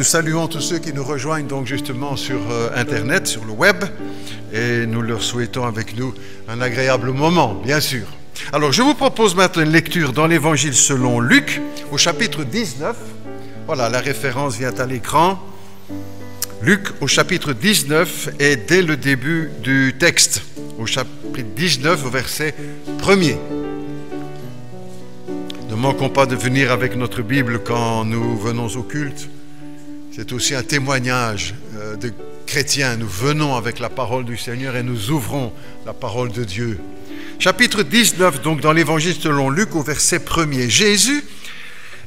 nous saluons tous ceux qui nous rejoignent donc justement sur Internet, sur le web, et nous leur souhaitons avec nous un agréable moment, bien sûr. Alors, je vous propose maintenant une lecture dans l'Évangile selon Luc, au chapitre 19. Voilà, la référence vient à l'écran. Luc, au chapitre 19, et dès le début du texte, au chapitre 19, au verset 1er. Ne manquons pas de venir avec notre Bible quand nous venons au culte. C'est aussi un témoignage de chrétiens. Nous venons avec la parole du Seigneur et nous ouvrons la parole de Dieu. Chapitre 19, donc dans l'Évangile selon Luc, au verset 1er. Jésus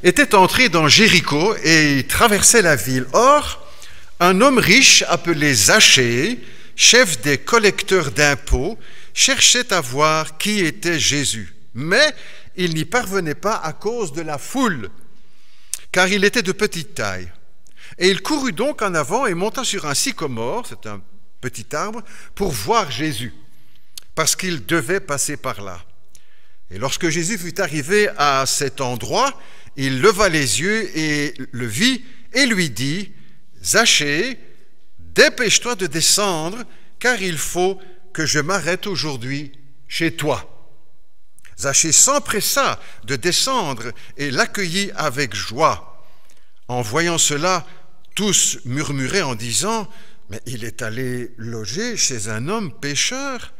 était entré dans Jéricho et traversait la ville. Or, un homme riche appelé Zachée, chef des collecteurs d'impôts, cherchait à voir qui était Jésus. Mais il n'y parvenait pas à cause de la foule, car il était de petite taille. Et il courut donc en avant et monta sur un sycomore, c'est un petit arbre, pour voir Jésus, parce qu'il devait passer par là. Et lorsque Jésus fut arrivé à cet endroit, il leva les yeux et le vit et lui dit, « Zachée, dépêche-toi de descendre, car il faut que je m'arrête aujourd'hui chez toi. » Zachée s'empressa de descendre et l'accueillit avec joie. En voyant cela, tous murmuraient en disant, « Mais il est allé loger chez un homme pécheur. »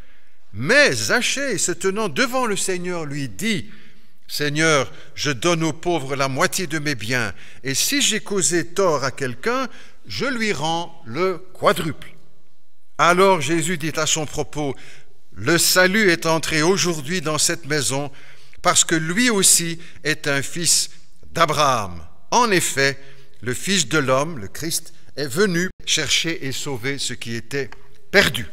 Mais Zachée, se tenant devant le Seigneur, lui dit, « Seigneur, je donne aux pauvres la moitié de mes biens, et si j'ai causé tort à quelqu'un, je lui rends le quadruple. » Alors Jésus dit à son propos, « Le salut est entré aujourd'hui dans cette maison, parce que lui aussi est un fils d'Abraham. En effet, le Fils de l'homme, le Christ, est venu chercher et sauver ce qui était perdu. »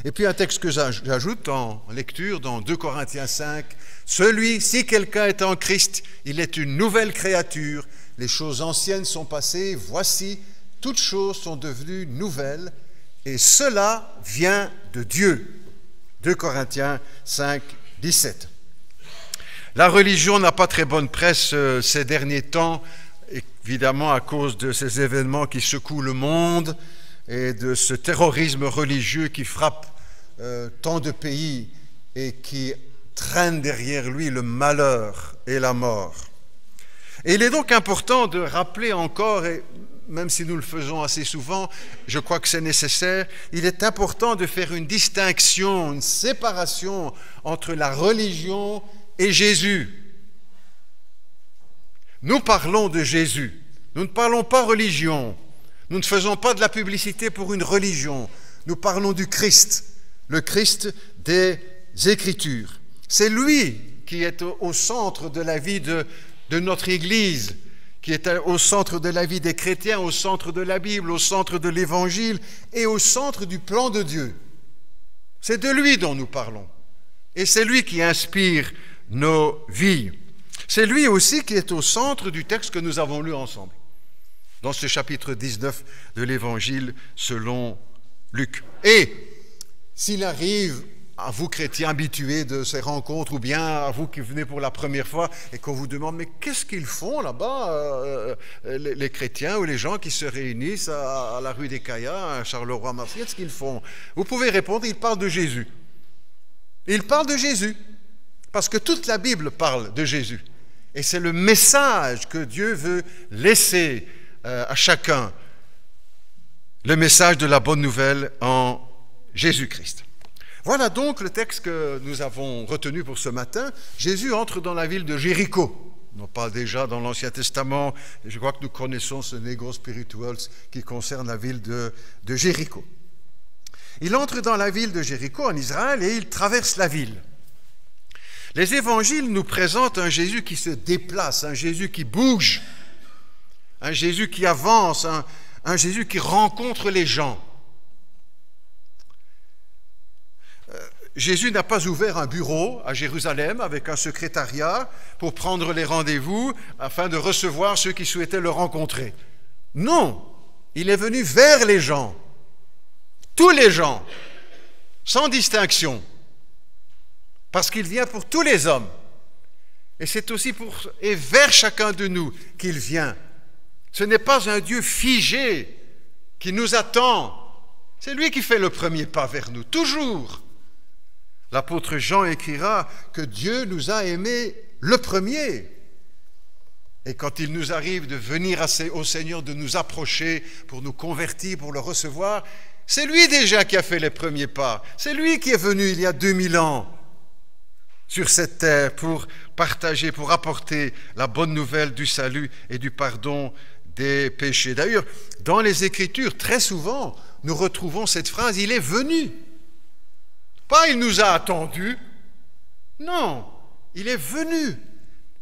Et puis un texte que j'ajoute en lecture dans 2 Corinthiens 5, « Si quelqu'un est en Christ, il est une nouvelle créature. Les choses anciennes sont passées, voici, toutes choses sont devenues nouvelles, et cela vient de Dieu. » 2 Corinthiens 5, 17. La religion n'a pas très bonne presse ces derniers temps, évidemment à cause de ces événements qui secouent le monde et de ce terrorisme religieux qui frappe tant de pays et qui traîne derrière lui le malheur et la mort. Et il est donc important de rappeler encore, et même si nous le faisons assez souvent, je crois que c'est nécessaire, il est important de faire une distinction, une séparation entre la religion et Jésus. Nous parlons de Jésus, nous ne parlons pas religion, nous ne faisons pas de la publicité pour une religion, nous parlons du Christ, le Christ des Écritures. C'est lui qui est au centre de la vie de notre Église, qui est au centre de la vie des chrétiens, au centre de la Bible, au centre de l'Évangile et au centre du plan de Dieu. C'est de lui dont nous parlons. Et c'est lui qui inspire nos vies. C'est lui aussi qui est au centre du texte que nous avons lu ensemble, dans ce chapitre 19 de l'Évangile selon Luc. Et s'il arrive à vous chrétiens habitués de ces rencontres, ou bien à vous qui venez pour la première fois et qu'on vous demande, mais qu'est-ce qu'ils font là-bas, les chrétiens ou les gens qui se réunissent à la rue des Caillas, à Charleroi-Marseille, qu'est-ce qu'ils font? Vous pouvez répondre, ils parlent de Jésus. Ils parlent de Jésus, parce que toute la Bible parle de Jésus. Et c'est le message que Dieu veut laisser à chacun, le message de la bonne nouvelle en Jésus-Christ. Voilà donc le texte que nous avons retenu pour ce matin. Jésus entre dans la ville de Jéricho. On en parle déjà dans l'Ancien Testament, et je crois que nous connaissons ce négo spirituel qui concerne la ville de Jéricho. Il entre dans la ville de Jéricho en Israël et il traverse la ville. Les évangiles nous présentent un Jésus qui se déplace, un Jésus qui bouge, un Jésus qui avance, un Jésus qui rencontre les gens. Jésus n'a pas ouvert un bureau à Jérusalem avec un secrétariat pour prendre les rendez-vous afin de recevoir ceux qui souhaitaient le rencontrer. Non, il est venu vers les gens, tous les gens, sans distinction, parce qu'il vient pour tous les hommes. Et c'est aussi pour et vers chacun de nous qu'il vient. Ce n'est pas un Dieu figé qui nous attend. C'est lui qui fait le premier pas vers nous, toujours. L'apôtre Jean écrira que Dieu nous a aimés le premier. Et quand il nous arrive de venir au Seigneur, de nous approcher pour nous convertir, pour le recevoir, c'est lui déjà qui a fait les premiers pas. C'est lui qui est venu il y a 2000 ans sur cette terre pour partager, pour apporter la bonne nouvelle du salut et du pardon des péchés. D'ailleurs, dans les Écritures, très souvent, nous retrouvons cette phrase, il est venu. Pas il nous a attendus. Non, il est venu.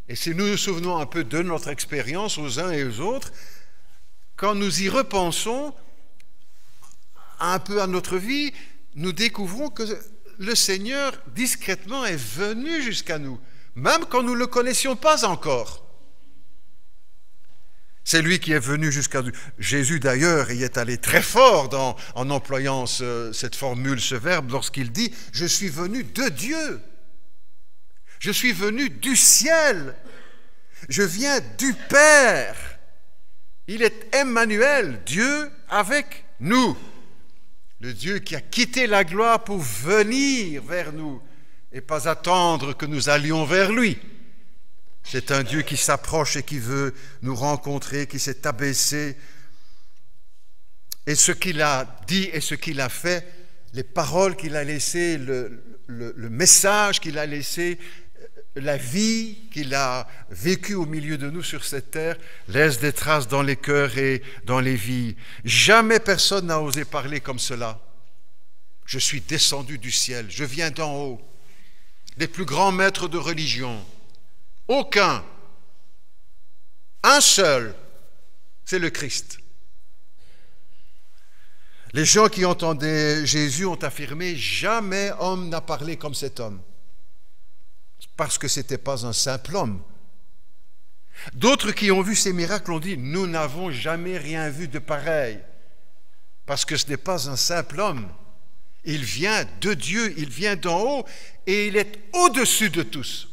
Et si nous nous souvenons un peu de notre expérience aux uns et aux autres, quand nous y repensons un peu à notre vie, nous découvrons que le Seigneur discrètement est venu jusqu'à nous, même quand nous ne le connaissions pas encore. C'est lui qui est venu jusqu'à nous. Jésus d'ailleurs y est allé très fort en employant cette formule, ce verbe, lorsqu'il dit « Je suis venu de Dieu ». Je suis venu du ciel. Je viens du Père. Il est Emmanuel, Dieu avec nous. Le Dieu qui a quitté la gloire pour venir vers nous et pas attendre que nous allions vers lui. C'est un Dieu qui s'approche et qui veut nous rencontrer, qui s'est abaissé. Et ce qu'il a dit et ce qu'il a fait, les paroles qu'il a laissées, le message qu'il a laissé, la vie qu'il a vécue au milieu de nous sur cette terre laisse des traces dans les cœurs et dans les vies. Jamais personne n'a osé parler comme cela. Je suis descendu du ciel, je viens d'en haut. Les plus grands maîtres de religion, aucun, un seul, c'est le Christ. Les gens qui entendaient Jésus ont affirmé « Jamais homme n'a parlé comme cet homme ». Parce que ce n'était pas un simple homme. D'autres qui ont vu ces miracles ont dit « Nous n'avons jamais rien vu de pareil ». Parce que ce n'est pas un simple homme. Il vient de Dieu, il vient d'en haut et il est au-dessus de tous.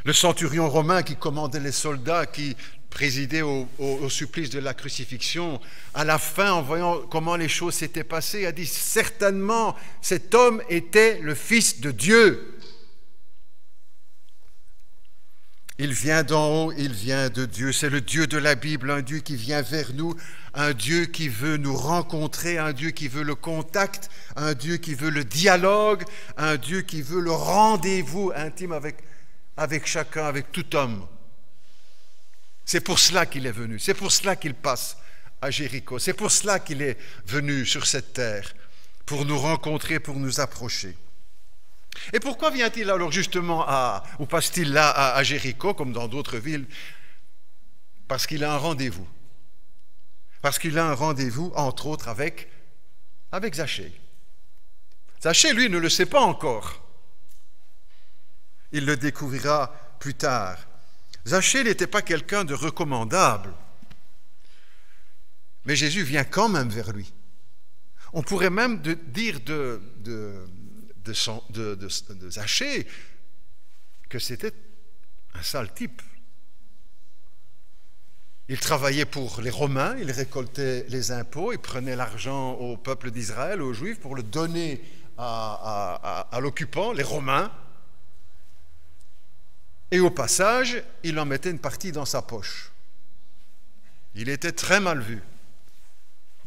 Le centurion romain qui commandait les soldats, qui présidait au supplice de la crucifixion, à la fin, en voyant comment les choses s'étaient passées, a dit « Certainement, cet homme était le Fils de Dieu. » Il vient d'en haut, il vient de Dieu. C'est le Dieu de la Bible, un Dieu qui vient vers nous, un Dieu qui veut nous rencontrer, un Dieu qui veut le contact, un Dieu qui veut le dialogue, un Dieu qui veut le rendez-vous intime avec chacun, avec tout homme. C'est pour cela qu'il est venu, c'est pour cela qu'il passe à Jéricho, c'est pour cela qu'il est venu sur cette terre, pour nous rencontrer, pour nous approcher. Et pourquoi vient-il alors justement ou passe-t-il là à Jéricho, comme dans d'autres villes? Parce qu'il a un rendez-vous. Parce qu'il a un rendez-vous, entre autres, avec Zachée. Zachée, lui, ne le sait pas encore. Il le découvrira plus tard. Zachée n'était pas quelqu'un de recommandable. Mais Jésus vient quand même vers lui. On pourrait même dire de Zachée que c'était un sale type. Il travaillait pour les Romains, il récoltait les impôts, il prenait l'argent au peuple d'Israël, aux Juifs, pour le donner à l'occupant, les Romains. Et au passage, il en mettait une partie dans sa poche. Il était très mal vu,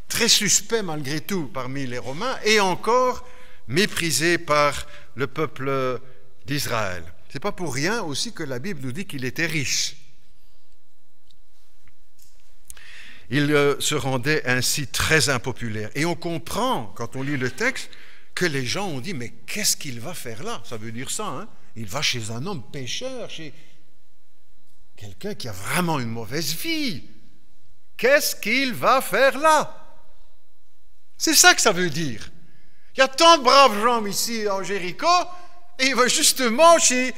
très suspect malgré tout parmi les Romains, et encore méprisé par le peuple d'Israël. Ce n'est pas pour rien aussi que la Bible nous dit qu'il était riche. Il se rendait ainsi très impopulaire. Et on comprend, quand on lit le texte, que les gens ont dit « Mais qu'est-ce qu'il va faire là ?» Ça veut dire ça, hein? Il va chez un homme pécheur, chez quelqu'un qui a vraiment une mauvaise vie. Qu'est-ce qu'il va faire là? C'est ça que ça veut dire. Il y a tant de braves gens ici en Jéricho, et il va justement chez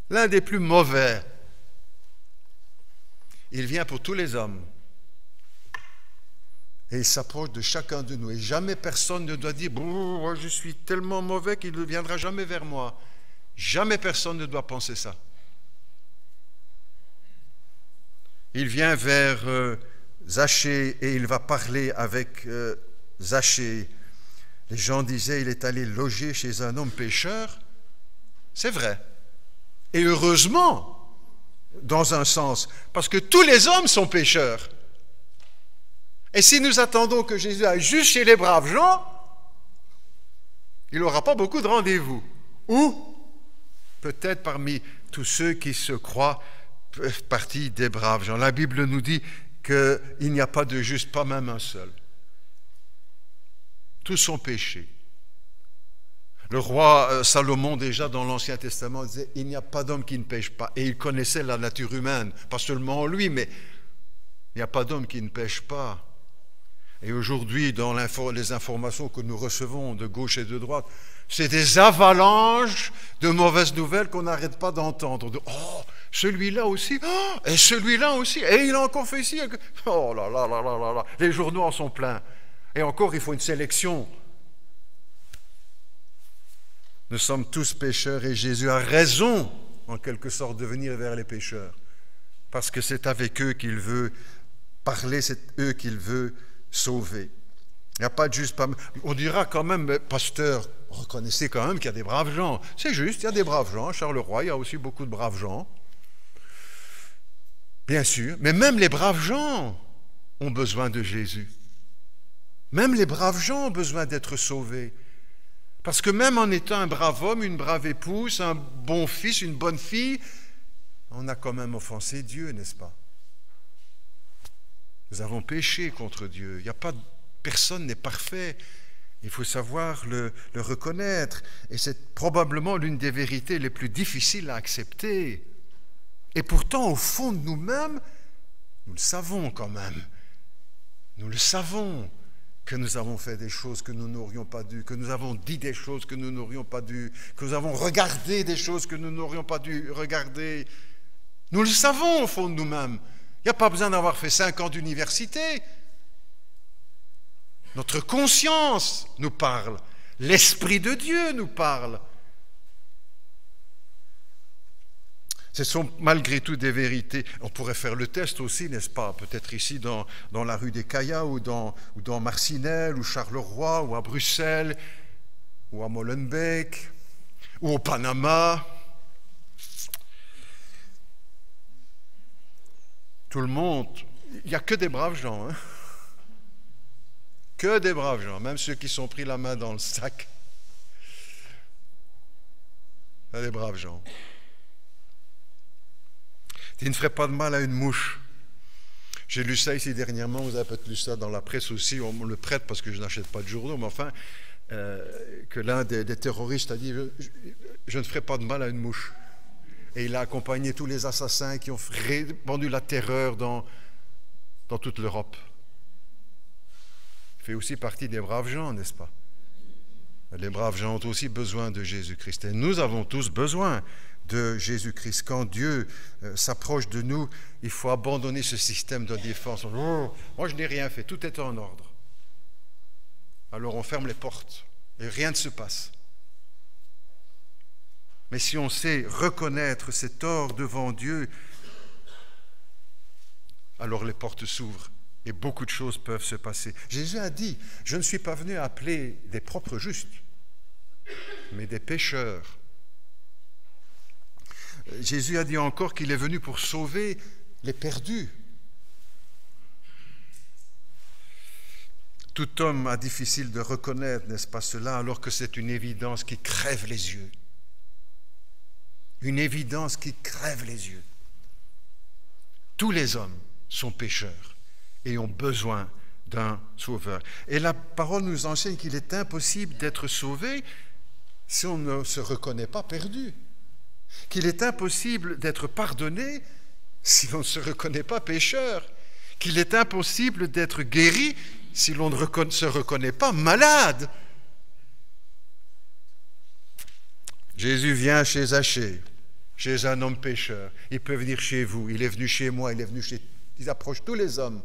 l'un des plus mauvais. Il vient pour tous les hommes. Et il s'approche de chacun de nous. Et jamais personne ne doit dire « Bon, je suis tellement mauvais qu'il ne viendra jamais vers moi. » Jamais personne ne doit penser ça. il vient vers Zachée et il va parler avec Zachée. Les gens disaient, il est allé loger chez un homme pécheur. C'est vrai. Et heureusement, dans un sens, parce que tous les hommes sont pécheurs. Et si nous attendons que Jésus aille juste chez les braves gens, il n'aura pas beaucoup de rendez-vous. Ou peut-être parmi tous ceux qui se croient partie des braves gens. La Bible nous dit qu'il n'y a pas de juste, pas même un seul. Tous sont péchés. Le roi Salomon, déjà dans l'Ancien Testament, disait « Il n'y a pas d'homme qui ne pêche pas ». Et il connaissait la nature humaine, pas seulement lui, mais il n'y a pas d'homme qui ne pêche pas. Et aujourd'hui, dans les informations que nous recevons de gauche et de droite, c'est des avalanches de mauvaises nouvelles qu'on n'arrête pas d'entendre. Oh, celui-là aussi, oh, et celui-là aussi, et il a encore fait ici. Oh là là là là là là, les journaux en sont pleins. Et encore, il faut une sélection. Nous sommes tous pécheurs et Jésus a raison, en quelque sorte, de venir vers les pécheurs. Parce que c'est avec eux qu'il veut parler, c'est eux qu'il veut sauver. Il n'y a pas de juste. On dira quand même, pasteur, reconnaissez quand même qu'il y a des braves gens. C'est juste, il y a des braves gens. À Charleroi, il y a aussi beaucoup de braves gens. Bien sûr, mais même les braves gens ont besoin de Jésus. Même les braves gens ont besoin d'être sauvés. Parce que même en étant un brave homme, une brave épouse, un bon fils, une bonne fille, on a quand même offensé Dieu, n'est-ce pas? Nous avons péché contre Dieu. Il n'y a pas, personne n'est parfait. Il faut savoir le reconnaître. Et c'est probablement l'une des vérités les plus difficiles à accepter. Et pourtant, au fond de nous-mêmes, nous le savons quand même. Nous le savons que nous avons fait des choses que nous n'aurions pas dû, que nous avons dit des choses que nous n'aurions pas dû, que nous avons regardé des choses que nous n'aurions pas dû regarder. Nous le savons au fond de nous-mêmes. Il n'y a pas besoin d'avoir fait 5 ans d'université. Notre conscience nous parle. L'Esprit de Dieu nous parle. Ce sont malgré tout des vérités. On pourrait faire le test aussi, n'est-ce pas? Peut-être ici dans la rue des Caillas ou dans Marcinelle ou Charleroi ou à Bruxelles ou à Molenbeek ou au Panama. Tout le monde, il n'y a que des braves gens. Hein? Que des braves gens, même ceux qui sont pris la main dans le sac. Il y a des braves gens. Il ne ferait pas de mal à une mouche. J'ai lu ça ici dernièrement, vous avez peut-être lu ça dans la presse aussi, on me le prête parce que je n'achète pas de journaux, mais enfin, que l'un des terroristes a dit « Je ne ferai pas de mal à une mouche ». Et il a accompagné tous les assassins qui ont répandu la terreur dans toute l'Europe. Il fait aussi partie des braves gens, n'est-ce pas? Les braves gens ont aussi besoin de Jésus-Christ. Et nous avons tous besoin de Jésus-Christ. Quand Dieu s'approche de nous, il faut abandonner ce système de défense. Oh, moi, je n'ai rien fait, tout est en ordre. Alors on ferme les portes et rien ne se passe. Mais si on sait reconnaître ses torts devant Dieu, alors les portes s'ouvrent et beaucoup de choses peuvent se passer. Jésus a dit, je ne suis pas venu appeler des propres justes, mais des pécheurs. Jésus a dit encore qu'il est venu pour sauver les perdus. Tout homme a difficile de reconnaître, n'est-ce pas cela, alors que c'est une évidence qui crève les yeux. Une évidence qui crève les yeux. Tous les hommes sont pécheurs et ont besoin d'un sauveur. Et la parole nous enseigne qu'il est impossible d'être sauvé si on ne se reconnaît pas perdu. Qu'il est impossible d'être pardonné si l'on ne se reconnaît pas pécheur. Qu'il est impossible d'être guéri si l'on ne se reconnaît pas malade. Jésus vient chez Zachée, chez un homme pécheur. Il peut venir chez vous, il est venu chez moi, il est venu chez... Il approche tous les hommes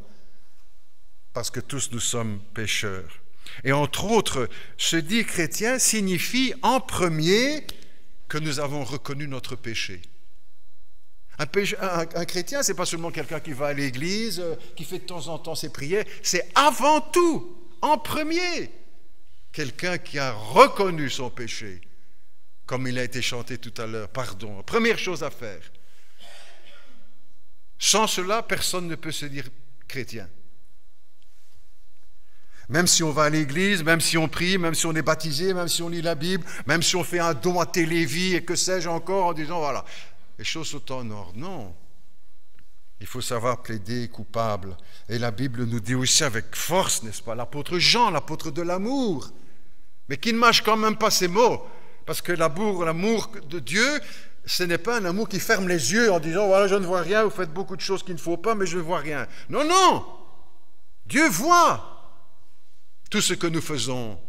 parce que tous nous sommes pécheurs. Et entre autres, se dire chrétien signifie en premier que nous avons reconnu notre péché. Un chrétien, ce n'est pas seulement quelqu'un qui va à l'église, qui fait de temps en temps ses prières, c'est avant tout, en premier, quelqu'un qui a reconnu son péché, comme il a été chanté tout à l'heure, pardon. Première chose à faire. Sans cela, personne ne peut se dire chrétien. Même si on va à l'église, même si on prie, même si on est baptisé, même si on lit la Bible, même si on fait un don à Télévie et que sais-je encore en disant voilà, les choses sont en ordre. Non. Il faut savoir plaider coupable. Et la Bible nous dit aussi avec force, n'est-ce pas, l'apôtre Jean, l'apôtre de l'amour, mais qui ne mâche quand même pas ses mots, parce que l'amour de Dieu, ce n'est pas un amour qui ferme les yeux en disant voilà, je ne vois rien, vous faites beaucoup de choses qu'il ne faut pas, mais je ne vois rien. Non, non. Dieu voit tout ce que nous faisons.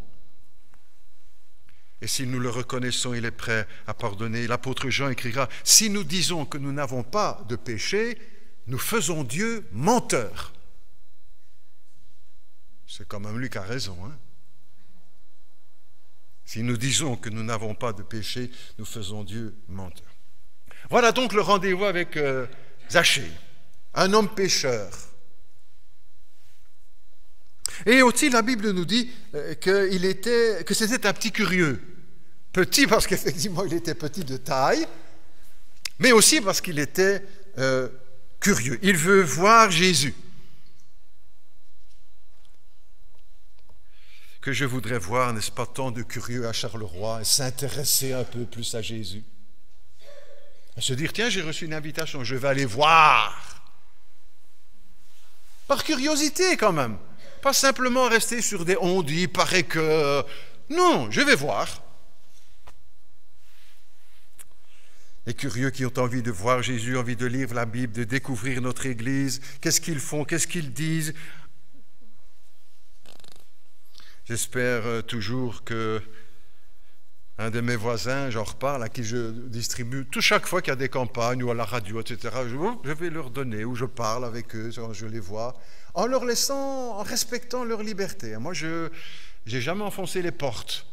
Et si nous le reconnaissons, il est prêt à pardonner. L'apôtre Jean écrira, si nous disons que nous n'avons pas de péché, nous faisons Dieu menteur. C'est quand même lui qui a raison. Hein? Si nous disons que nous n'avons pas de péché, nous faisons Dieu menteur. Voilà donc le rendez-vous avec Zachée, un homme pécheur. Et aussi, la Bible nous dit que c'était un petit curieux. Petit parce qu'effectivement, il était petit de taille, mais aussi parce qu'il était curieux. Il veut voir Jésus. Que je voudrais voir, n'est-ce pas, tant de curieux à Charleroi et s'intéresser un peu plus à Jésus. À se dire, tiens, j'ai reçu une invitation, je vais aller voir. Par curiosité quand même. Pas simplement rester sur des on-dit, paraît que... Non, je vais voir. Les curieux qui ont envie de voir Jésus, envie de lire la Bible, de découvrir notre Église, qu'est-ce qu'ils font, qu'est-ce qu'ils disent. J'espère toujours que un de mes voisins, j'en reparle, à qui je distribue, chaque fois qu'il y a des campagnes ou à la radio, etc., je vais leur donner, ou je parle avec eux, je les vois, en leur laissant, en respectant leur liberté. Moi, je n'ai jamais enfoncé les portes,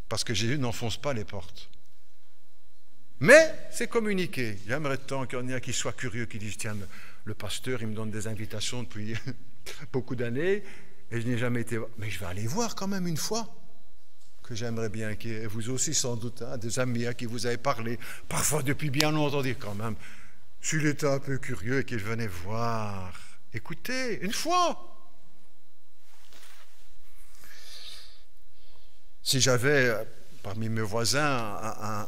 parce que Jésus n'enfonce pas les portes. Mais c'est communiqué. J'aimerais tant qu'il y en ait qui soient curieux, qui disent, tiens, le pasteur, il me donne des invitations depuis beaucoup d'années, et je n'ai jamais été... Mais je vais aller voir quand même une fois, que j'aimerais bien, et vous aussi sans doute, hein, des amis à qui vous avez parlé, parfois depuis bien longtemps, dire quand même, s'il était un peu curieux et qu'il venait voir, écoutez, une fois. Si j'avais, parmi mes voisins,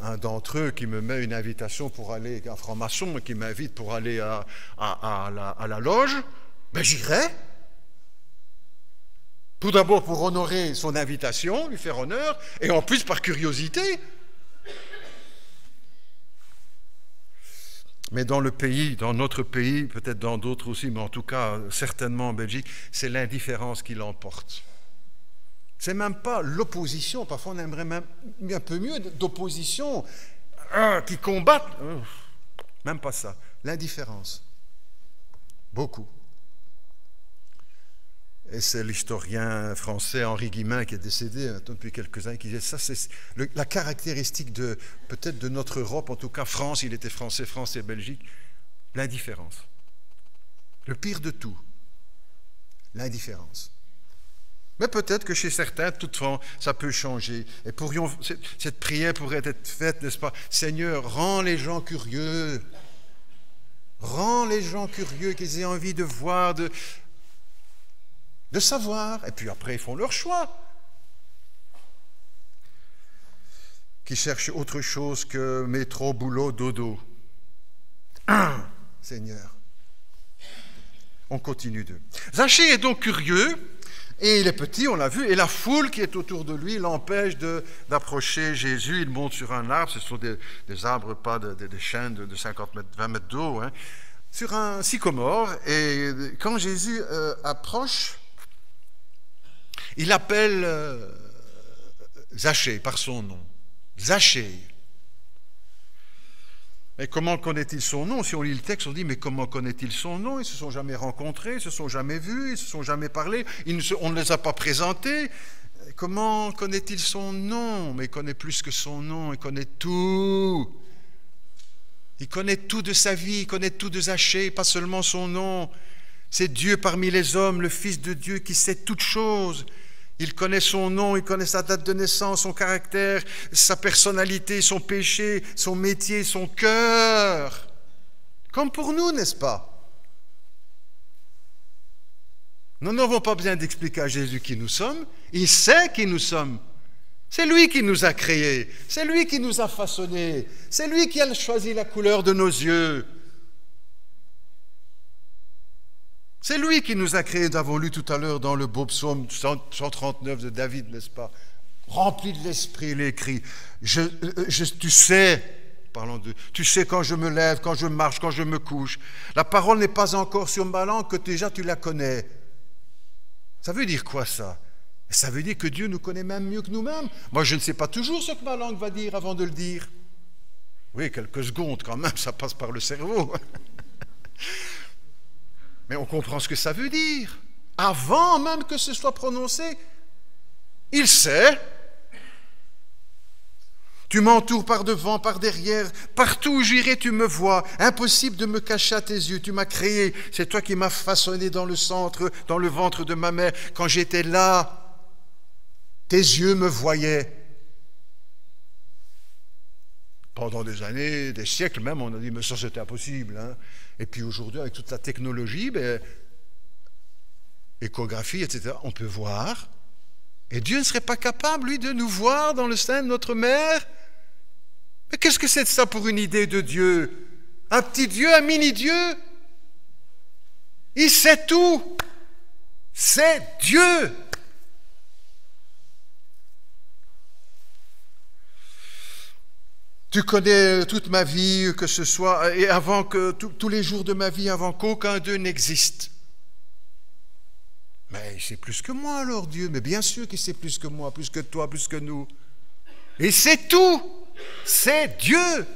un d'entre eux qui me met une invitation pour aller, un franc-maçon, qui m'invite pour aller à la loge, ben j'irais. Tout d'abord pour honorer son invitation, lui faire honneur, et en plus par curiosité. Mais dans le pays, dans notre pays, peut-être dans d'autres aussi, mais en tout cas certainement en Belgique, c'est l'indifférence qui l'emporte. C'est même pas l'opposition, parfois on aimerait même un peu mieux d'opposition qui combattent. Même pas ça, l'indifférence. Beaucoup. Et c'est l'historien français Henri Guillemin qui est décédé depuis quelques années, qui disait ça, c'est la caractéristique peut-être de notre Europe, en tout cas France, il était français, France et Belgique, l'indifférence. Le pire de tout, l'indifférence. Mais peut-être que chez certains, toutefois, ça peut changer. Et cette prière pourrait être faite, n'est-ce pas? Seigneur, rends les gens curieux. Rends les gens curieux, qu'ils aient envie de voir, de savoir, et puis après ils font leur choix, qui cherchent autre chose que métro, boulot, dodo. Seigneur. On continue de. Zachée est donc curieux, et il est petit, on l'a vu, et la foule qui est autour de lui l'empêche d'approcher Jésus. Il monte sur un arbre, ce sont des arbres, pas des chênes de 50 mètres, 20 mètres d'eau, hein, sur un sycomore, et quand Jésus approche, il appelle Zachée par son nom. Zachée. Mais comment connaît-il son nom? Si on lit le texte, on dit, mais comment connaît-il son nom? Ils ne se sont jamais rencontrés, ils ne se sont jamais vus, ils ne se sont jamais parlé, on ne les a pas présentés. Comment connaît-il son nom? Mais il connaît plus que son nom, il connaît tout. Il connaît tout de sa vie, il connaît tout de Zachée, pas seulement son nom. C'est Dieu parmi les hommes, le Fils de Dieu qui sait toutes choses. Il connaît son nom, il connaît sa date de naissance, son caractère, sa personnalité, son péché, son métier, son cœur. Comme pour nous, n'est-ce pas? Nous n'avons pas besoin d'expliquer à Jésus qui nous sommes. Il sait qui nous sommes. C'est lui qui nous a créés. C'est lui qui nous a façonnés. C'est lui qui a choisi la couleur de nos yeux. C'est lui qui nous a créés, nous avons lu tout à l'heure dans le beau psaume 139 de David, n'est-ce pas? Rempli de l'esprit, il écrit, tu sais, parlons de, tu sais quand je me lève, quand je marche, quand je me couche. La parole n'est pas encore sur ma langue que déjà tu la connais. Ça veut dire quoi ça? Ça veut dire que Dieu nous connaît même mieux que nous-mêmes. Moi, je ne sais pas toujours ce que ma langue va dire avant de le dire. Oui, quelques secondes quand même, ça passe par le cerveau. Mais on comprend ce que ça veut dire. Avant même que ce soit prononcé, il sait. Tu m'entoures par devant, par derrière. Partout où j'irai, tu me vois. Impossible de me cacher à tes yeux. Tu m'as créé. C'est toi qui m'as façonné dans le centre, dans le ventre de ma mère. Quand j'étais là, tes yeux me voyaient. Pendant des années, des siècles même, on a dit, mais ça c'était impossible. Hein. Et puis aujourd'hui, avec toute la technologie, échographie, etc., on peut voir. Et Dieu ne serait pas capable, lui, de nous voir dans le sein de notre mère. Mais qu'est-ce que c'est ça pour une idée de Dieu? Un petit Dieu, un mini-Dieu? Il sait tout. C'est Dieu. Tu connais toute ma vie, que ce soit, et avant que tous les jours de ma vie, avant qu'aucun d'eux n'existe. Mais il sait plus que moi alors, Dieu. Mais bien sûr qu'il sait plus que moi, plus que toi, plus que nous. Et c'est tout. C'est Dieu.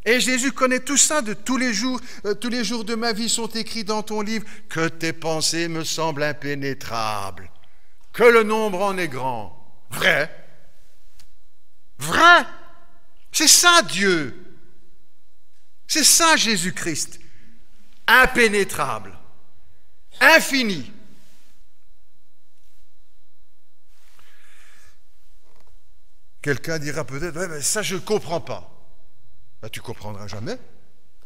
Et Jésus connaît tout ça de tous les jours. Tous les jours de ma vie sont écrits dans ton livre. Que tes pensées me semblent impénétrables. Que le nombre en est grand. Vrai. Vrai. C'est ça Dieu. C'est ça Jésus-Christ. Impénétrable. Infini. Quelqu'un dira peut-être, ouais, mais ça je ne comprends pas. Ben, tu ne comprendras jamais.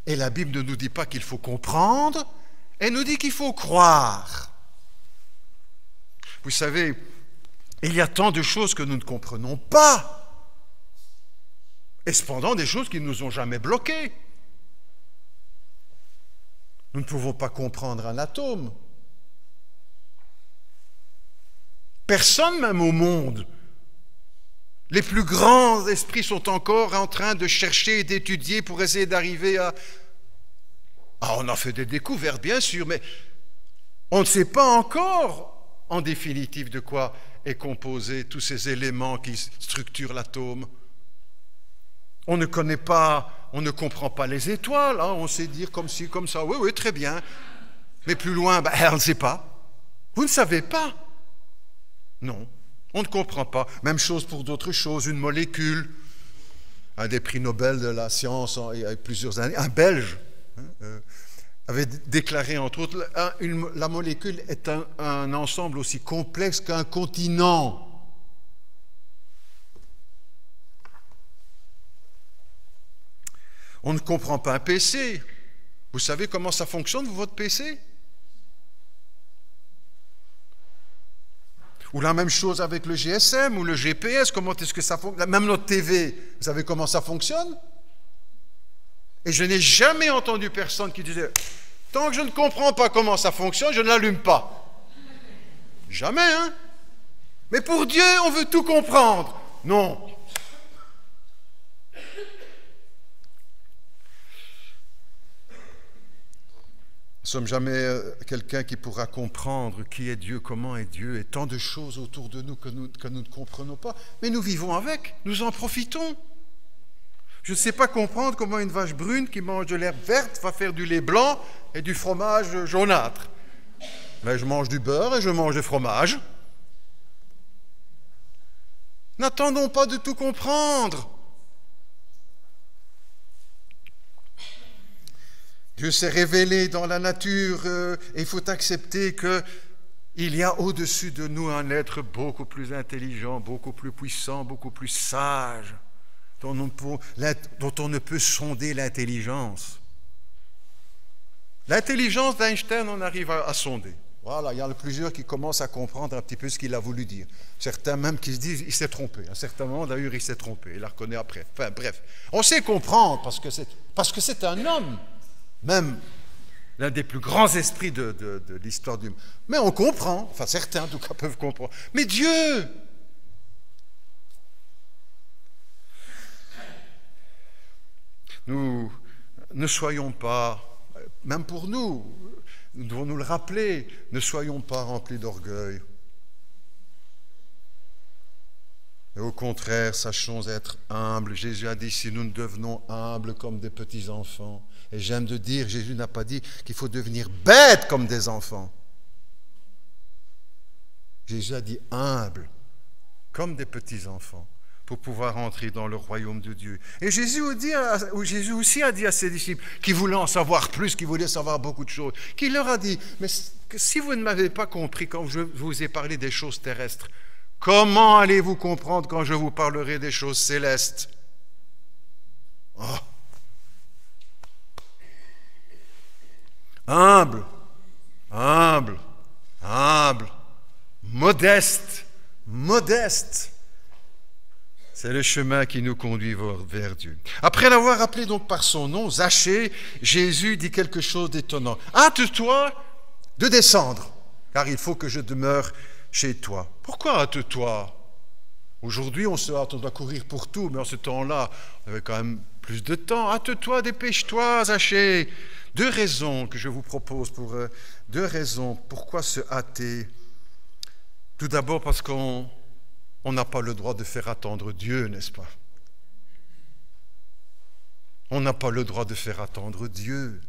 Et la Bible ne nous dit pas qu'il faut comprendre, elle nous dit qu'il faut croire. Vous savez, il y a tant de choses que nous ne comprenons pas. Et cependant, des choses qui ne nous ont jamais bloqués. Nous ne pouvons pas comprendre un atome. Personne, même au monde. Les plus grands esprits sont encore en train de chercher et d'étudier pour essayer d'arriver à... Ah, on a fait des découvertes, bien sûr, mais on ne sait pas encore, en définitive, de quoi est composé tous ces éléments qui structurent l'atome. On ne connaît pas, on ne comprend pas les étoiles, hein, on sait dire comme ci, comme ça, oui, oui, très bien. Mais plus loin, on ne sait pas. Vous ne savez pas. Non, on ne comprend pas. Même chose pour d'autres choses, une molécule. Un des prix Nobel de la science, il y a plusieurs années, un Belge, avait déclaré, entre autres, la molécule est un ensemble aussi complexe qu'un continent. On ne comprend pas un PC. Vous savez comment ça fonctionne, votre PC? Ou la même chose avec le GSM ou le GPS, comment est-ce que ça fonctionne? Même notre TV, vous savez comment ça fonctionne? Et je n'ai jamais entendu personne qui disait « Tant que je ne comprends pas comment ça fonctionne, je ne l'allume pas. » Jamais, hein? Mais pour Dieu, on veut tout comprendre. Non. Nous ne sommes jamais quelqu'un qui pourra comprendre qui est Dieu, comment est Dieu, et tant de choses autour de nous que nous ne comprenons pas. Mais nous vivons avec, nous en profitons. Je ne sais pas comprendre comment une vache brune qui mange de l'herbe verte va faire du lait blanc et du fromage jaunâtre. Mais je mange du beurre et je mange du fromage. N'attendons pas de tout comprendre. Dieu s'est révélé dans la nature et il faut accepter qu'il y a au-dessus de nous un être beaucoup plus intelligent, beaucoup plus puissant, beaucoup plus sage, dont on ne peut sonder l'intelligence. L'intelligence d'Einstein, on arrive à sonder. Voilà, il y en a plusieurs qui commencent à comprendre un petit peu ce qu'il a voulu dire. Certains même qui se disent il s'est trompé. À un certain moment, d'ailleurs, il s'est trompé. Il la reconnaît après. Enfin, bref. On sait comprendre parce que c'est un homme, même l'un des plus grands esprits de l'histoire du monde. Mais on comprend. Enfin, certains, en tout cas, peuvent comprendre. Mais Dieu, nous ne soyons pas, même pour nous, nous devons nous le rappeler, ne soyons pas remplis d'orgueil. Et au contraire, sachons être humbles. Jésus a dit, si nous ne devenons humbles comme des petits enfants. Et j'aime de dire, Jésus n'a pas dit qu'il faut devenir bêtes comme des enfants. Jésus a dit humble, comme des petits enfants, pour pouvoir entrer dans le royaume de Dieu. Et Jésus aussi a dit à ses disciples, qui voulaient en savoir plus, qui voulaient savoir beaucoup de choses, qu'il leur a dit, mais si vous ne m'avez pas compris quand je vous ai parlé des choses terrestres, comment allez-vous comprendre quand je vous parlerai des choses célestes? Oh. Humble, humble, humble, modeste, modeste. C'est le chemin qui nous conduit vers Dieu. Après l'avoir appelé donc par son nom, Zachée, Jésus dit quelque chose d'étonnant. Hâte-toi de descendre, car il faut que je demeure chez toi. Pourquoi hâte-toi? Aujourd'hui, on se hâte, on doit courir pour tout, mais en ce temps-là, on avait quand même plus de temps. Hâte-toi, dépêche-toi, Zachée. Deux raisons que je vous propose, deux raisons. Pourquoi se hâter? Tout d'abord parce qu'on n'a pas le droit de faire attendre Dieu, n'est-ce pas? On n'a pas le droit de faire attendre Dieu.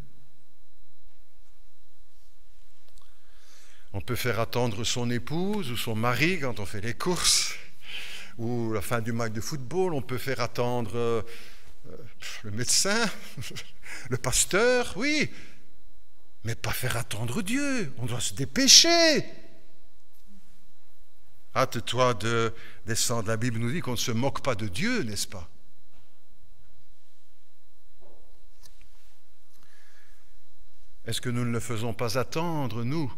On peut faire attendre son épouse ou son mari quand on fait les courses, ou la fin du match de football. On peut faire attendre le médecin, le pasteur, oui, mais pas faire attendre Dieu. On doit se dépêcher. Hâte-toi de descendre. La Bible nous dit qu'on ne se moque pas de Dieu, n'est-ce pas? Est-ce que nous ne le faisons pas attendre, nous?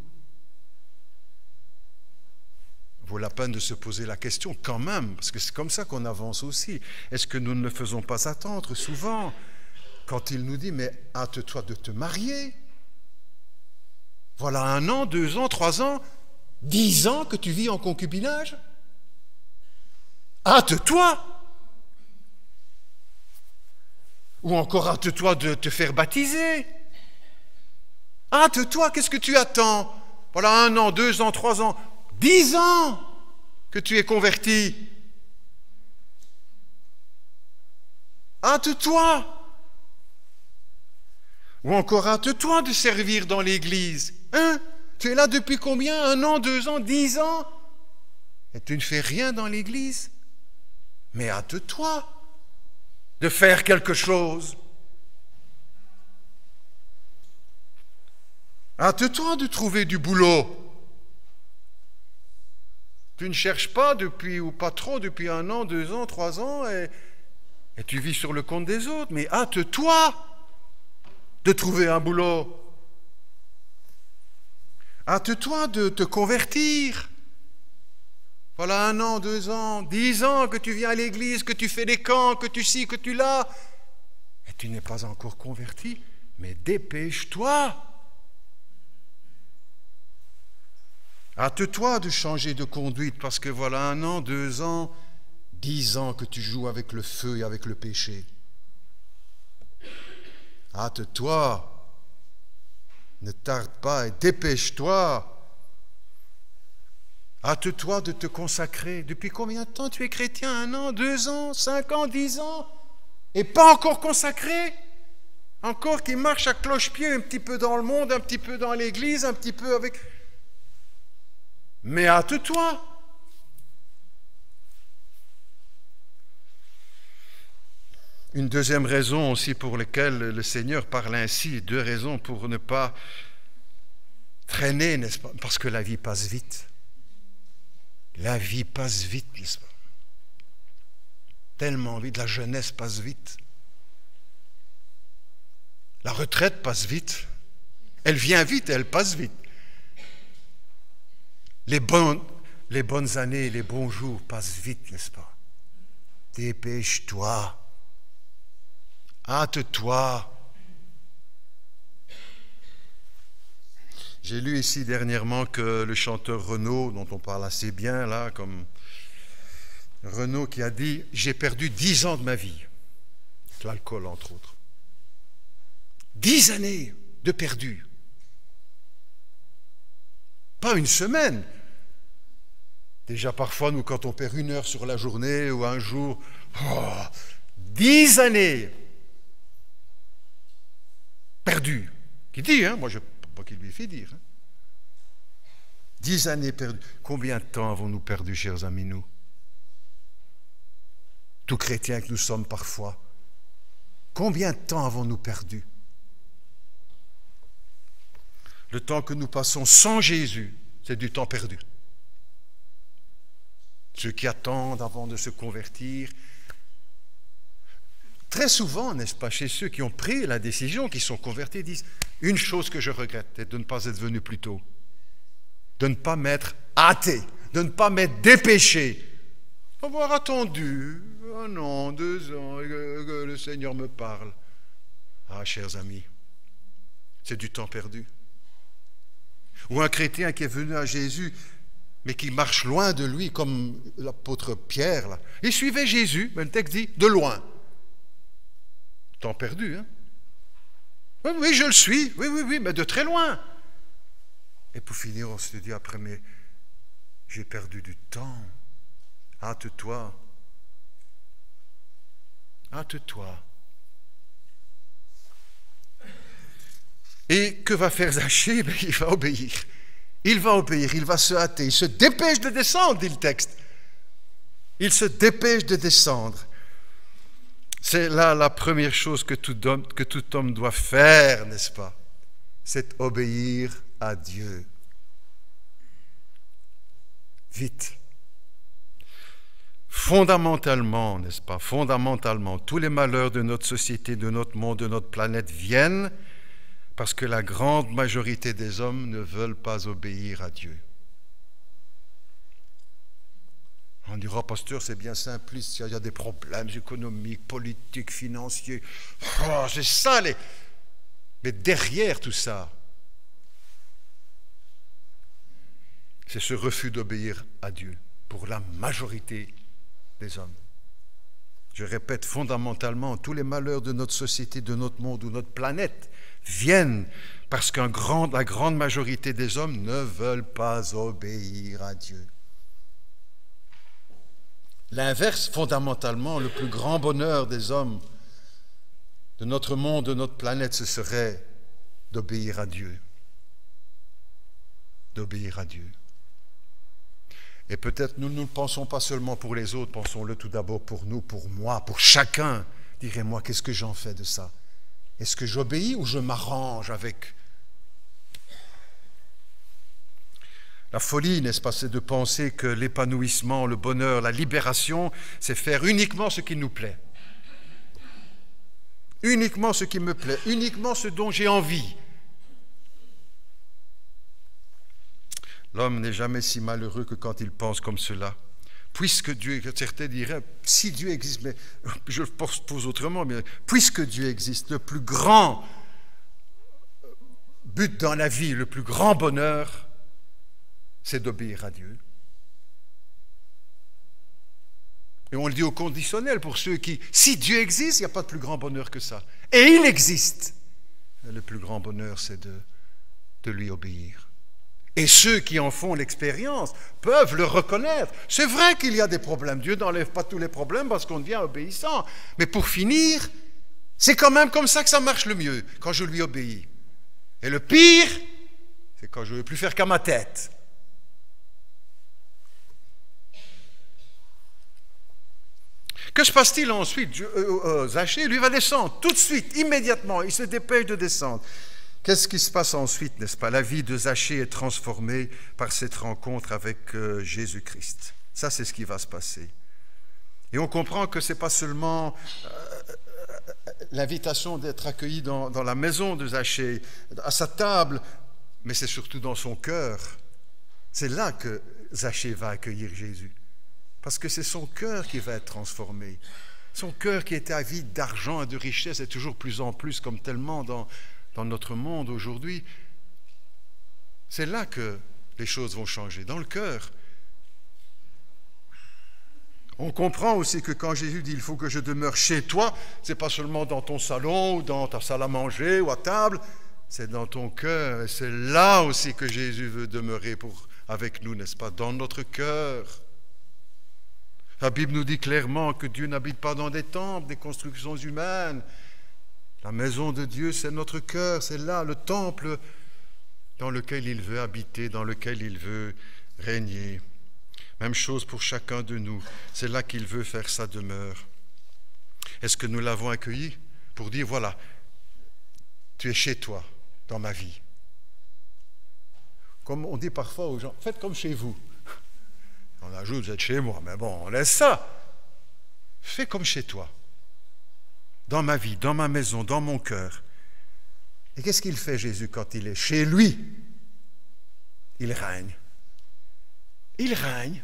Vaut la peine de se poser la question quand même, parce que c'est comme ça qu'on avance aussi. Est-ce que nous ne le faisons pas attendre souvent quand il nous dit, mais hâte-toi de te marier? Voilà 1 an, 2 ans, 3 ans, 10 ans que tu vis en concubinage? Hâte-toi! Ou encore hâte-toi de te faire baptiser? Hâte-toi, qu'est-ce que tu attends? Voilà 1 an, 2 ans, 3 ans, 10 ans que tu es converti. Hâte-toi! Ou encore hâte-toi de servir dans l'église. Hein? Tu es là depuis combien? 1 an, 2 ans, 10 ans? Et tu ne fais rien dans l'église? Mais hâte-toi de faire quelque chose. Hâte-toi de trouver du boulot. Tu ne cherches pas depuis, ou pas trop, depuis 1 an, 2 ans, 3 ans, et tu vis sur le compte des autres. Mais hâte-toi de trouver un boulot. Hâte-toi de te convertir. Voilà 1 an, 2 ans, 10 ans que tu viens à l'église, que tu fais des camps, que tu ci, que tu là, et tu n'es pas encore converti, mais dépêche-toi. Hâte-toi de changer de conduite, parce que voilà 1 an, 2 ans, 10 ans que tu joues avec le feu et avec le péché. Hâte-toi. Ne tarde pas et dépêche-toi. Hâte-toi de te consacrer. Depuis combien de temps tu es chrétien? 1 an, 2 ans, 5 ans, 10 ans? Et pas encore consacré? Encore qui marche à cloche-pied un petit peu dans le monde, un petit peu dans l'église, un petit peu avec... Mais hâte-toi. Une deuxième raison aussi pour laquelle le Seigneur parle ainsi, deux raisons pour ne pas traîner, n'est-ce pas? Parce que la vie passe vite. La vie passe vite, n'est-ce pas? Tellement vite, la jeunesse passe vite. La retraite passe vite. Elle vient vite et elle passe vite. Les bonnes années, les bons jours passent vite, n'est-ce pas? Dépêche-toi. Hâte-toi. J'ai lu ici dernièrement que le chanteur Renaud, dont on parle assez bien là, comme Renaud qui a dit « J'ai perdu 10 ans de ma vie », l'alcool entre autres. 10 années de perdu. Pas une semaine. Déjà parfois, nous, quand on perd 1 heure sur la journée ou un jour, 10 années perdues. Qui dit, hein? Moi, je ne sais pas qui lui fait dire. Hein? 10 années perdues. Combien de temps avons-nous perdu, chers amis, nous? Tout chrétiens que nous sommes parfois. Combien de temps avons-nous perdu? Le temps que nous passons sans Jésus, c'est du temps perdu. Ceux qui attendent avant de se convertir, très souvent, n'est-ce pas, chez ceux qui ont pris la décision, qui sont convertis, disent « Une chose que je regrette, c'est de ne pas être venu plus tôt, de ne pas m'être hâté, de ne pas m'être dépêché, avoir attendu 1 an, 2 ans, et que le Seigneur me parle. » Ah, chers amis, c'est du temps perdu. Ou un chrétien qui est venu à Jésus, mais qui marche loin de lui, comme l'apôtre Pierre. Là. Il suivait Jésus, mais le texte dit de loin. Temps perdu, hein? Oui, oui, je le suis, oui, mais de très loin. Et pour finir, on se dit après, mais j'ai perdu du temps. Hâte-toi. Hâte-toi. Et que va faire Zachée? Il va obéir. Il va obéir, il va se hâter. Il se dépêche de descendre, dit le texte. Il se dépêche de descendre. C'est là la première chose que tout homme doit faire, n'est-ce pas? C'est obéir à Dieu. Vite. Fondamentalement, n'est-ce pas? Fondamentalement, tous les malheurs de notre société, de notre monde, de notre planète viennent parce que la grande majorité des hommes ne veulent pas obéir à Dieu. On dira, pasteur, c'est bien simpliste, il y a des problèmes économiques, politiques, financiers. Oh, c'est ça, mais derrière tout ça, c'est ce refus d'obéir à Dieu pour la majorité des hommes. Je répète, fondamentalement, tous les malheurs de notre société, de notre monde ou notre planète viennent parce que la grande majorité des hommes ne veulent pas obéir à Dieu. L'inverse, fondamentalement, le plus grand bonheur des hommes de notre monde, de notre planète, ce serait d'obéir à Dieu. D'obéir à Dieu. Et peut-être nous ne le pensons pas seulement pour les autres, pensons-le tout d'abord pour nous, pour moi, pour chacun. Direz-moi, qu'est-ce que j'en fais de ça? Est-ce que j'obéis ou je m'arrange avec? La folie, n'est-ce pas, c'est de penser que l'épanouissement, le bonheur, la libération, c'est faire uniquement ce qui nous plaît. Uniquement ce qui me plaît, uniquement ce dont j'ai envie. L'homme n'est jamais si malheureux que quand il pense comme cela. Puisque Dieu, certains diraient, si Dieu existe, mais je le pose autrement, mais puisque Dieu existe, le plus grand but dans la vie, le plus grand bonheur, c'est d'obéir à Dieu. Et on le dit au conditionnel pour ceux qui, si Dieu existe, il n'y a pas de plus grand bonheur que ça. Et il existe. Le plus grand bonheur, c'est de lui obéir. Et ceux qui en font l'expérience peuvent le reconnaître. C'est vrai qu'il y a des problèmes. Dieu n'enlève pas tous les problèmes parce qu'on devient obéissant. Mais pour finir, c'est quand même comme ça que ça marche le mieux, quand je lui obéis. Et le pire, c'est quand je ne veux plus faire qu'à ma tête. Que se passe-t-il ensuite? Zachée, lui, va descendre tout de suite, immédiatement. Il se dépêche de descendre. Qu'est-ce qui se passe ensuite, n'est-ce pas? La vie de Zachée est transformée par cette rencontre avec Jésus-Christ. Ça, c'est ce qui va se passer. Et on comprend que ce n'est pas seulement l'invitation d'être accueilli dans la maison de Zachée, à sa table, mais c'est surtout dans son cœur. C'est là que Zachée va accueillir Jésus. Parce que c'est son cœur qui va être transformé. Son cœur qui était avide d'argent et de richesse est toujours plus en plus, comme tellement dans notre monde aujourd'hui. C'est là que les choses vont changer, dans le cœur. On comprend aussi que quand Jésus dit « il faut que je demeure chez toi », ce n'est pas seulement dans ton salon ou dans ta salle à manger ou à table, c'est dans ton cœur. Et c'est là aussi que Jésus veut demeurer avec nous, n'est-ce pas? Dans notre cœur. La Bible nous dit clairement que Dieu n'habite pas dans des temples, des constructions humaines. La maison de Dieu, c'est notre cœur, c'est là, le temple dans lequel il veut habiter, dans lequel il veut régner. Même chose pour chacun de nous, c'est là qu'il veut faire sa demeure. Est-ce que nous l'avons accueilli pour dire, voilà, tu es chez toi, dans ma vie? Comme on dit parfois aux gens, faites comme chez vous. On ajoute, vous êtes chez moi, mais bon, on laisse ça. Fais comme chez toi. Dans ma vie, dans ma maison, dans mon cœur. Et qu'est-ce qu'il fait, Jésus, quand il est chez lui? Il règne. Il règne.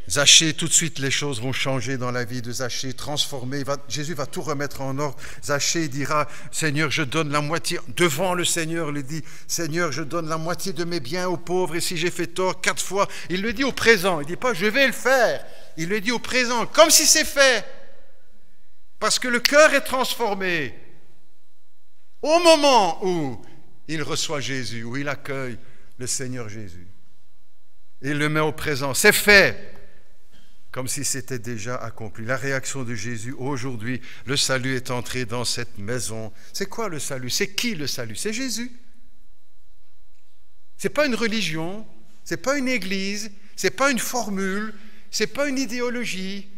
Zachée, tout de suite, les choses vont changer dans la vie de Zachée, transformer. Jésus va tout remettre en ordre. Zachée dira, Seigneur, je donne la moitié. Devant le Seigneur, il dit, Seigneur, je donne la moitié de mes biens aux pauvres. Et si j'ai fait tort 4 fois, il le dit au présent. Il ne dit pas, je vais le faire. Il le dit au présent, comme si c'est fait. Parce que le cœur est transformé. Au moment où il reçoit Jésus, où il accueille le Seigneur Jésus. Il le met au présent. C'est fait. Comme si c'était déjà accompli. La réaction de Jésus, aujourd'hui, le salut est entré dans cette maison. C'est quoi le salut? C'est qui le salut? C'est Jésus. Ce n'est pas une religion, ce n'est pas une église, ce n'est pas une formule, ce n'est pas une idéologie.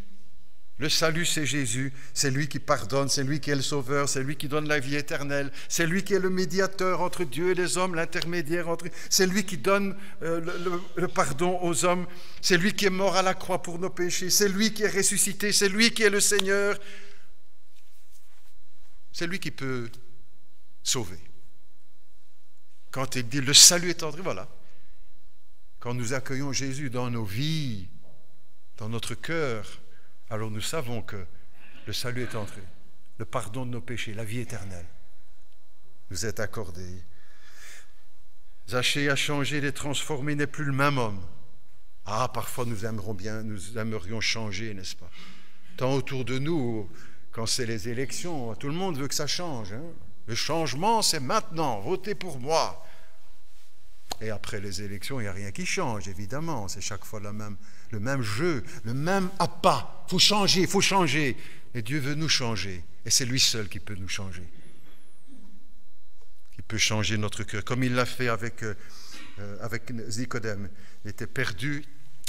Le salut, c'est Jésus, c'est lui qui pardonne, c'est lui qui est le sauveur, c'est lui qui donne la vie éternelle, c'est lui qui est le médiateur entre Dieu et les hommes, l'intermédiaire entre... C'est lui qui donne le pardon aux hommes, c'est lui qui est mort à la croix pour nos péchés, c'est lui qui est ressuscité, c'est lui qui est le Seigneur. C'est lui qui peut sauver. Quand il dit le salut est entré, voilà. Quand nous accueillons Jésus dans nos vies, dans notre cœur, alors nous savons que le salut est entré, le pardon de nos péchés, la vie éternelle nous est accordé. Zachée a changé, il est transformé, il n'est plus le même homme. Ah, parfois nous aimerions changer, n'est-ce pas? Tant autour de nous, quand c'est les élections, tout le monde veut que ça change. Hein? Le changement, c'est maintenant, votez pour moi. Et après les élections, il n'y a rien qui change, évidemment. C'est chaque fois le même jeu, le même appât. Il faut changer, il faut changer. Et Dieu veut nous changer. Et c'est lui seul qui peut nous changer. Qui peut changer notre cœur. Comme il l'a fait avec Nicodème. Il était perdu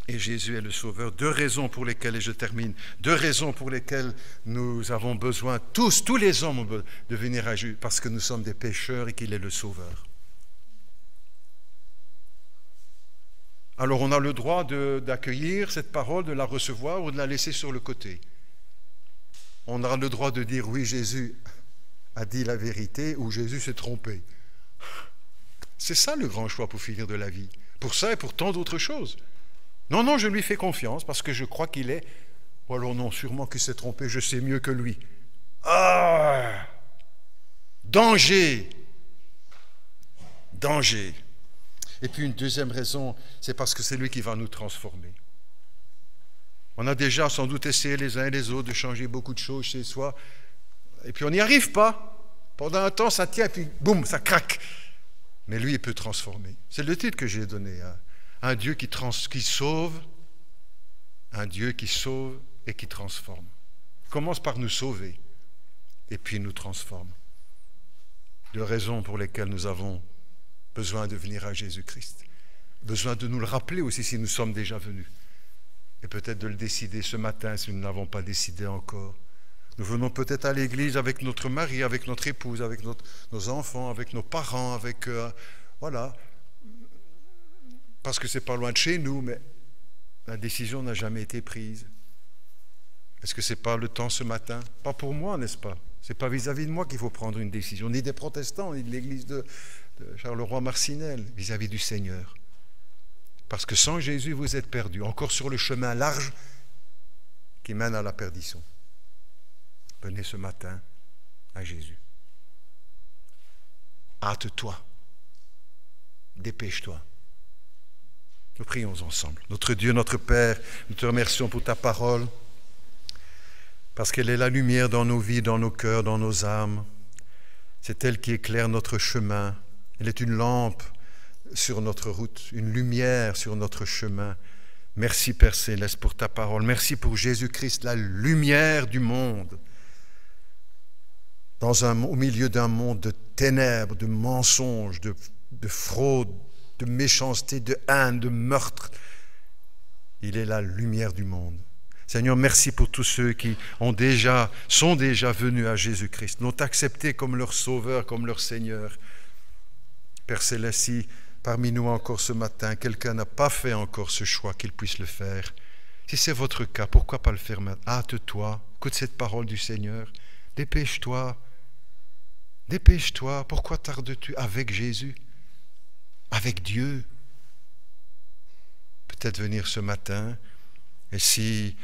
et Jésus est le Sauveur. 2 raisons pour lesquelles, et je termine, 2 raisons pour lesquelles nous avons besoin, tous les hommes ont besoin de venir à Jésus, parce que nous sommes des pécheurs et qu'il est le Sauveur. Alors on a le droit d'accueillir cette parole, de la recevoir ou de la laisser sur le côté. On a le droit de dire oui, Jésus a dit la vérité ou Jésus s'est trompé. C'est ça le grand choix pour finir de la vie. Pour ça et pour tant d'autres choses. Non, je lui fais confiance parce que je crois qu'il est... Ou alors non, sûrement qu'il s'est trompé, je sais mieux que lui. Ah! Danger! Danger! Et puis une deuxième raison, c'est parce que c'est lui qui va nous transformer. On a déjà sans doute essayé les uns et les autres de changer beaucoup de choses chez soi, et puis on n'y arrive pas. Pendant un temps, ça tient, et puis boum, ça craque. Mais lui, il peut transformer. C'est le titre que j'ai donné. Hein. Un Dieu qui sauve, un Dieu qui sauve et qui transforme. Il commence par nous sauver, et puis nous transforme. 2 raisons pour lesquelles nous avons besoin de venir à Jésus-Christ. besoin de nous le rappeler aussi si nous sommes déjà venus. Et peut-être de le décider ce matin si nous ne l'avons pas décidé encore. Nous venons peut-être à l'église avec notre mari, avec notre épouse, avec nos enfants, avec nos parents, avec... voilà. Parce que c'est pas loin de chez nous, mais la décision n'a jamais été prise. Est-ce que ce n'est pas le temps ce matin? Pas pour moi, n'est-ce pas? Ce n'est pas vis-à-vis de moi qu'il faut prendre une décision, ni des protestants, ni de l'église de Charleroi-Marcinelle, vis-à-vis du Seigneur. Parce que sans Jésus, vous êtes perdus, encore sur le chemin large qui mène à la perdition. Venez ce matin à Jésus. Hâte-toi. Dépêche-toi. Nous prions ensemble. Notre Dieu, notre Père, nous te remercions pour ta parole, parce qu'elle est la lumière dans nos vies, dans nos cœurs, dans nos âmes. C'est elle qui éclaire notre chemin. Elle est une lampe sur notre route, une lumière sur notre chemin. Merci Père Céleste pour ta parole. Merci pour Jésus-Christ, la lumière du monde. Au milieu d'un monde de ténèbres, de mensonges, de fraude, de méchanceté, de haine, de meurtre. Il est la lumière du monde. Seigneur, merci pour tous ceux qui sont déjà venus à Jésus-Christ, l'ont accepté comme leur Sauveur, comme leur Seigneur. Père Céleste, si parmi nous encore ce matin, quelqu'un n'a pas fait encore ce choix, qu'il puisse le faire. Si c'est votre cas, pourquoi pas le faire maintenant? Hâte-toi, écoute cette parole du Seigneur, dépêche-toi, dépêche-toi. Pourquoi tardes-tu avec Jésus, avec Dieu? Peut-être venir ce matin, et si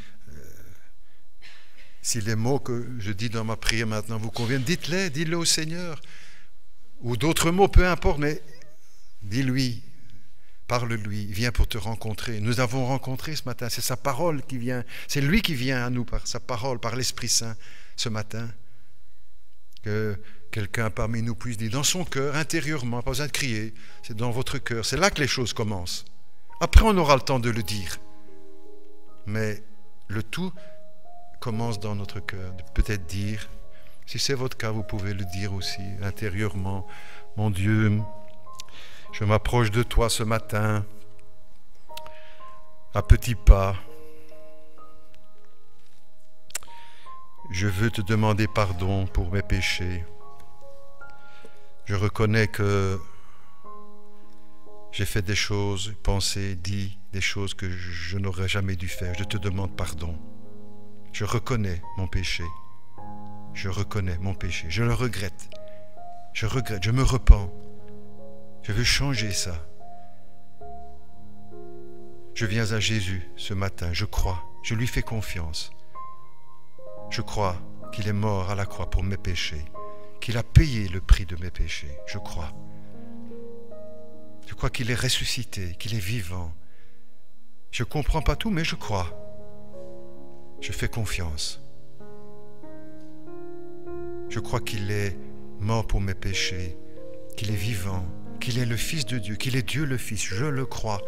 les mots que je dis dans ma prière maintenant vous conviennent, dites-le au Seigneur. Ou d'autres mots, peu importe, mais dis-lui, parle-lui, il vient pour te rencontrer. Nous avons rencontré ce matin, c'est sa parole qui vient, c'est lui qui vient à nous par sa parole, par l'Esprit Saint ce matin. Que quelqu'un parmi nous puisse dire dans son cœur, intérieurement, pas besoin de crier, c'est dans votre cœur, c'est là que les choses commencent. Après on aura le temps de le dire. Mais le tout commence dans notre cœur, de peut-être dire, si c'est votre cas, vous pouvez le dire aussi intérieurement. Mon Dieu, je m'approche de toi ce matin, à petits pas. Je veux te demander pardon pour mes péchés. Je reconnais que j'ai fait des choses, pensé, dit des choses que je n'aurais jamais dû faire. Je te demande pardon. Je reconnais mon péché. Je reconnais mon péché. Je le regrette. Je regrette, je me repens. Je veux changer ça. Je viens à Jésus ce matin, je crois. Je lui fais confiance. Je crois qu'il est mort à la croix pour mes péchés, qu'il a payé le prix de mes péchés. Je crois. Je crois qu'il est ressuscité, qu'il est vivant. Je ne comprends pas tout, mais je crois. Je fais confiance. Je crois qu'il est mort pour mes péchés, qu'il est vivant, qu'il est le Fils de Dieu, qu'il est Dieu le Fils. Je le crois.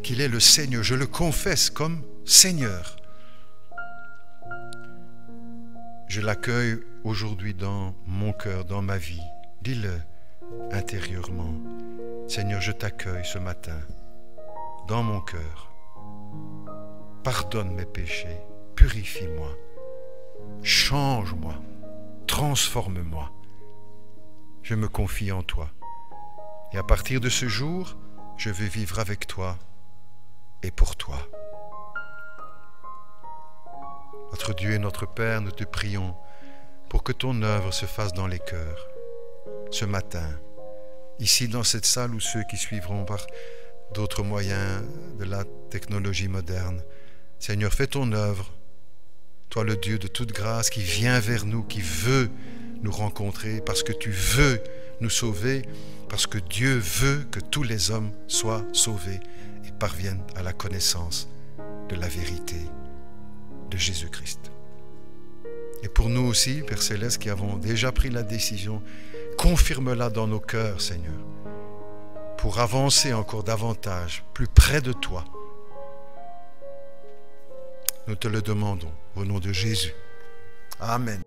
Qu'il est le Seigneur. Je le confesse comme Seigneur. Je l'accueille aujourd'hui dans mon cœur, dans ma vie. Dis-le intérieurement. Seigneur, je t'accueille ce matin dans mon cœur. Pardonne mes péchés, purifie-moi, change-moi, transforme-moi. Je me confie en toi. Et à partir de ce jour, je veux vivre avec toi et pour toi. Notre Dieu et notre Père, nous te prions pour que ton œuvre se fasse dans les cœurs. Ce matin, ici dans cette salle ou ceux qui suivront par d'autres moyens de la technologie moderne. Seigneur, fais ton œuvre. Toi le Dieu de toute grâce qui vient vers nous, qui veut nous rencontrer parce que tu veux nous sauver, parce que Dieu veut que tous les hommes soient sauvés et parviennent à la connaissance de la vérité de Jésus-Christ. Et pour nous aussi, Père Céleste, qui avons déjà pris la décision, confirme-la dans nos cœurs, Seigneur, pour avancer encore davantage, plus près de toi. Nous te le demandons au nom de Jésus. Amen.